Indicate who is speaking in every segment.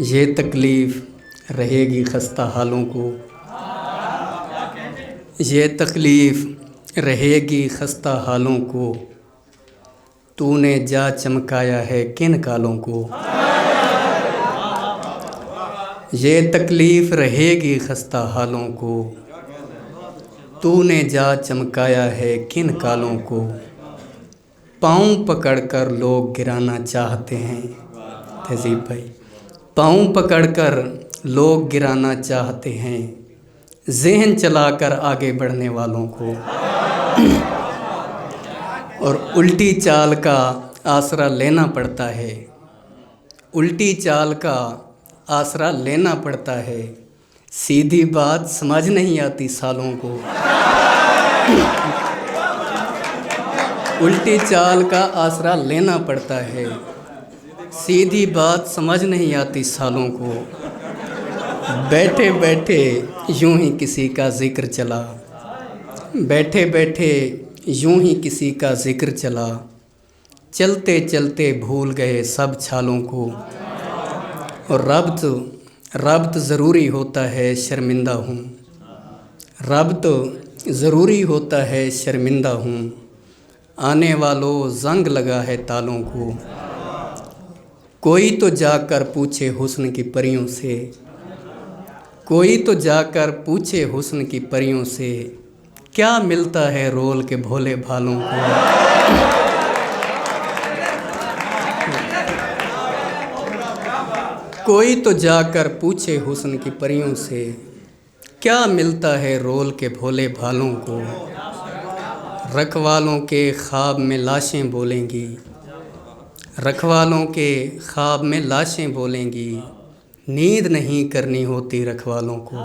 Speaker 1: یہ تکلیف رہے گی خستہ حالوں کو، یہ تکلیف رہے گی خستہ حالوں کو، تو نے جا چمکایا ہے کن کالوں کو۔ یہ تکلیف رہے گی خستہ حالوں کو، تو نے جا چمکایا ہے کن کالوں کو۔ پاؤں پکڑ کر لوگ گرانا چاہتے ہیں، تہذیب بھائی، پاؤں پکڑ کر لوگ گرانا چاہتے ہیں، ذہن چلا کر آگے بڑھنے والوں کو، اور الٹی چال کا آسرا لینا پڑتا ہے، الٹی چال کا آسرا لینا پڑتا ہے، سیدھی بات سمجھ نہیں آتی سالوں کو۔ الٹی چال کا آسرا لینا پڑتا ہے، سیدھی بات سمجھ نہیں آتی سالوں کو۔ بیٹھے بیٹھے یوں ہی کسی کا ذکر چلا، بیٹھے بیٹھے یوں ہی کسی کا ذکر چلا، چلتے چلتے بھول گئے سب چھالوں کو۔ اور ربط ضروری ہوتا ہے شرمندہ ہوں، ربط ضروری ہوتا ہے شرمندہ ہوں، آنے والوں زنگ لگا ہے تالوں کو۔ کوئی تو جا کر پوچھے حسن کی پریوں سے، کوئی تو جا کر پوچھے حسن کی پریوں سے، کیا ملتا ہے رول کے بھولے بھالوں کو۔ کوئی تو جا کر پوچھے حسن کی پریوں سے، کیا ملتا ہے رول کے بھولے بھالوں کو۔ رکھوالوں کے خواب میں لاشیں بولیں گی، رکھوالوں کے خواب میں لاشیں بولیں گی، نیند نہیں کرنی ہوتی رکھوالوں کو۔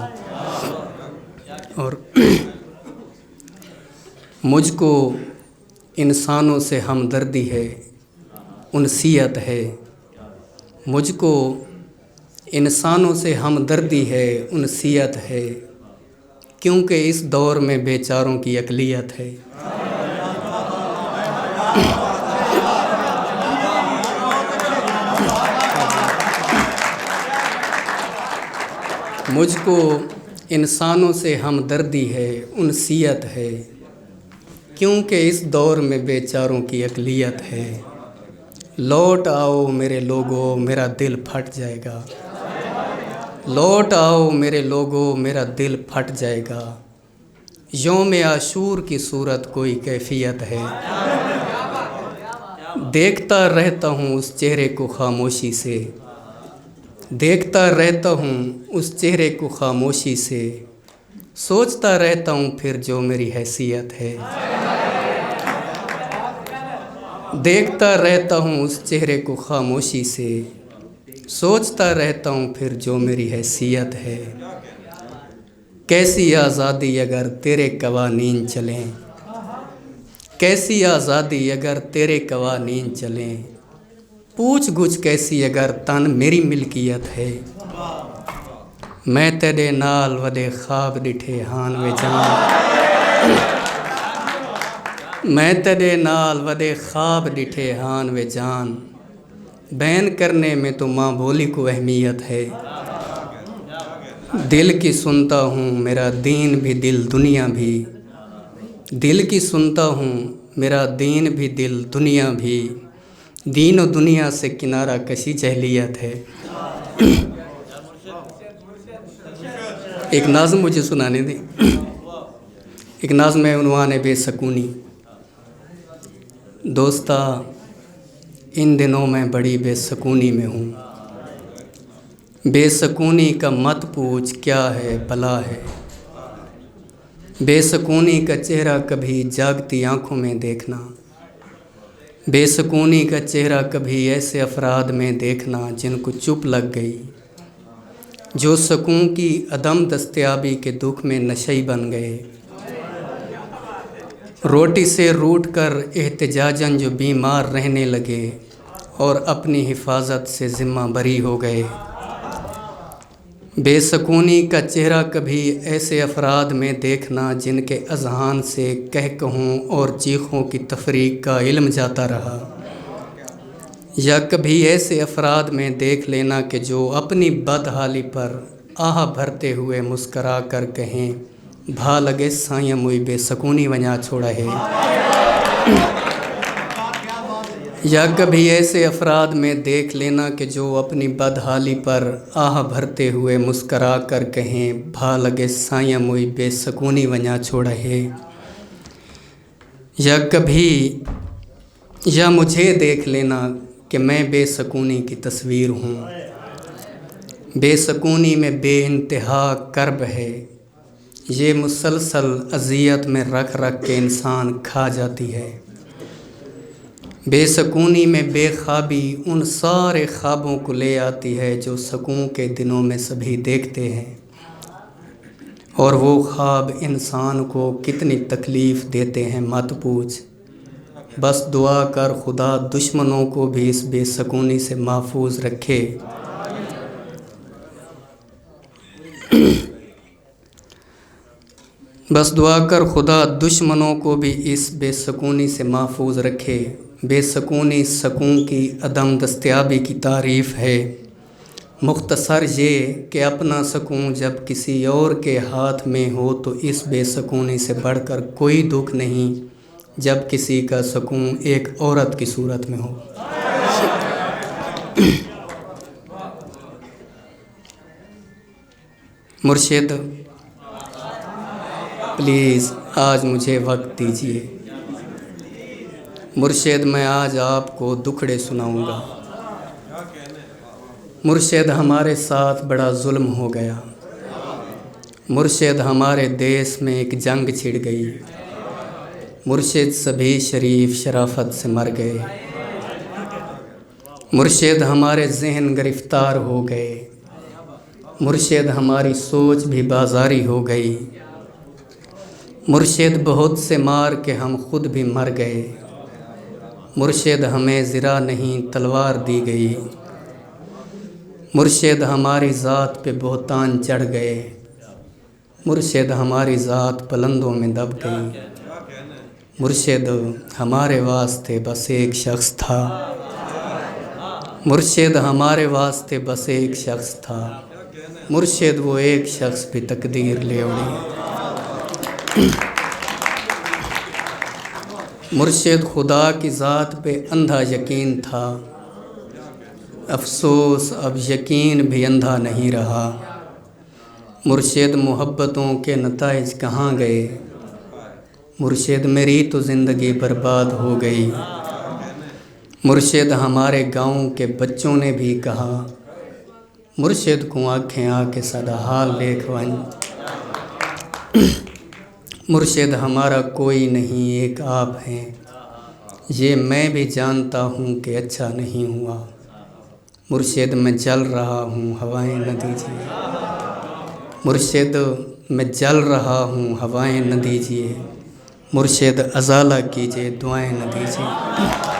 Speaker 1: اور مجھ کو انسانوں سے ہمدردی ہے، انسیت ہے، مجھ کو انسانوں سے ہمدردی ہے، انسیت ہے، کیونکہ اس دور میں بیچاروں کی اقلیت ہے۔ مجھ کو انسانوں سے ہمدردی ہے، انسیت ہے، کیونکہ اس دور میں بیچاروں کی اقلیت ہے۔ لوٹ آؤ میرے لوگو میرا دل پھٹ جائے گا، لوٹ آؤ میرے لوگو میرا دل پھٹ جائے گا، یوم عاشور کی صورت کوئی کیفیت ہے۔ دیکھتا رہتا ہوں اس چہرے کو خاموشی سے، دیکھتا رہتا ہوں اس چہرے کو خاموشی سے، سوچتا رہتا ہوں پھر جو میری حیثیت ہے۔ دیکھتا رہتا ہوں اس چہرے کو خاموشی سے، سوچتا رہتا ہوں پھر جو میری حیثیت ہے۔ کیسی آزادی اگر تیرے قوانین چلیں، کیسی آزادی اگر تیرے قوانین چلیں، پوچھ گچھ کیسی اگر تن میری ملکیت ہے۔ میں تیرے نال ودے خواب ڈٹھے ہان وے جان، میں تیرے نال ودے خواب ڈٹھے ہان وے جان، بیان کرنے میں تو ماں بولی کو اہمیت ہے۔ دل کی سنتا ہوں میرا دین بھی دل دنیا بھی، دل کی سنتا ہوں میرا دین بھی دل دنیا بھی، دین و دنیا سے کنارہ کشی جہلیت ہے۔ ایک نظم مجھے سنانے دیں، ایک نظم ہے، عنوان ہے بے سکونی۔ دوستا ان دنوں میں بڑی بے سکونی میں ہوں، بے سکونی کا مت پوچھ کیا ہے بلا ہے، بے سکونی کا چہرہ کبھی جاگتی آنکھوں میں دیکھنا، بے سکونی کا چہرہ کبھی ایسے افراد میں دیکھنا جن کو چپ لگ گئی، جو سکون کی عدم دستیابی کے دکھ میں نشئی بن گئے، روٹی سے روٹ کر احتجاجاً جو بیمار رہنے لگے اور اپنی حفاظت سے ذمہ بری ہو گئے۔ بے سکونی کا چہرہ کبھی ایسے افراد میں دیکھنا جن کے اذہان سے کہوں اور چیخوں کی تفریق کا علم جاتا رہا، یا کبھی ایسے افراد میں دیکھ لینا کہ جو اپنی بدحالی پر آہ بھرتے ہوئے مسکرا کر کہیں بھا لگے سائیں موئی بے سکونی ونیا چھوڑا ہے۔ یا کبھی ایسے افراد میں دیکھ لینا کہ جو اپنی بدحالی پر آہ بھرتے ہوئے مسکرا کر کہیں بھا لگے سائیں موئی بے سکونی ونیا چھوڑا ہے۔ یا مجھے دیکھ لینا کہ میں بے سکونی کی تصویر ہوں، بے سکونی میں بے انتہا کرب ہے، یہ مسلسل اذیت میں رکھ رکھ کے انسان کھا جاتی ہے۔ بے سکونی میں بے خوابی ان سارے خوابوں کو لے آتی ہے جو سکون کے دنوں میں سبھی دیکھتے ہیں، اور وہ خواب انسان کو کتنی تکلیف دیتے ہیں مت پوچھ۔ بس دعا کر خدا دشمنوں کو بھی اس بے سکونی سے محفوظ رکھے۔ بس دعا کر خدا دشمنوں کو بھی اس بے سکونی سے محفوظ رکھے۔ بے سکونی سکون کی عدم دستیابی کی تعریف ہے، مختصر یہ کہ اپنا سکون جب کسی اور کے ہاتھ میں ہو تو اس بے سکونی سے بڑھ کر کوئی دکھ نہیں جب کسی کا سکون ایک عورت کی صورت میں ہو۔ مرشد پلیز آج مجھے وقت دیجیے۔ مرشد میں آج آپ کو دکھڑے سناؤں گا۔ مرشد ہمارے ساتھ بڑا ظلم ہو گیا، مرشد ہمارے دیس میں ایک جنگ چھڑ گئی، مرشد سبھی شریف شرافت سے مر گئے، مرشد ہمارے ذہن گرفتار ہو گئے، مرشد ہماری سوچ بھی بازاری ہو گئی، مرشد بہت سے مار کے ہم خود بھی مر گئے، مرشد ہمیں زرہ نہیں تلوار دی گئی، مرشد ہماری ذات پہ بہتان چڑھ گئے، مرشد ہماری ذات پلندوں میں دب گئی، مرشد ہمارے واسطے بس ایک شخص تھا، مرشد ہمارے واسطے بس ایک شخص تھا، مرشد وہ ایک شخص بھی تقدیر لے اڑی۔ مرشد خدا کی ذات پہ اندھا یقین تھا، افسوس اب یقین بھی اندھا نہیں رہا، مرشد محبتوں کے نتائج کہاں گئے، مرشد میری تو زندگی برباد ہو گئی، مرشد ہمارے گاؤں کے بچوں نے بھی کہا مرشد کو آنکھیں آ کے سدا حال دیکھوائیں، مرشد ہمارا کوئی نہیں ایک آپ ہیں، یہ میں بھی جانتا ہوں کہ اچھا نہیں ہوا، مرشد میں جل رہا ہوں ہوائیں نہ دیجیے، مرشد میں جل رہا ہوں ہوائیں نہ دیجیے، مرشد ازالہ کیجیے دعائیں نہ دیجیے۔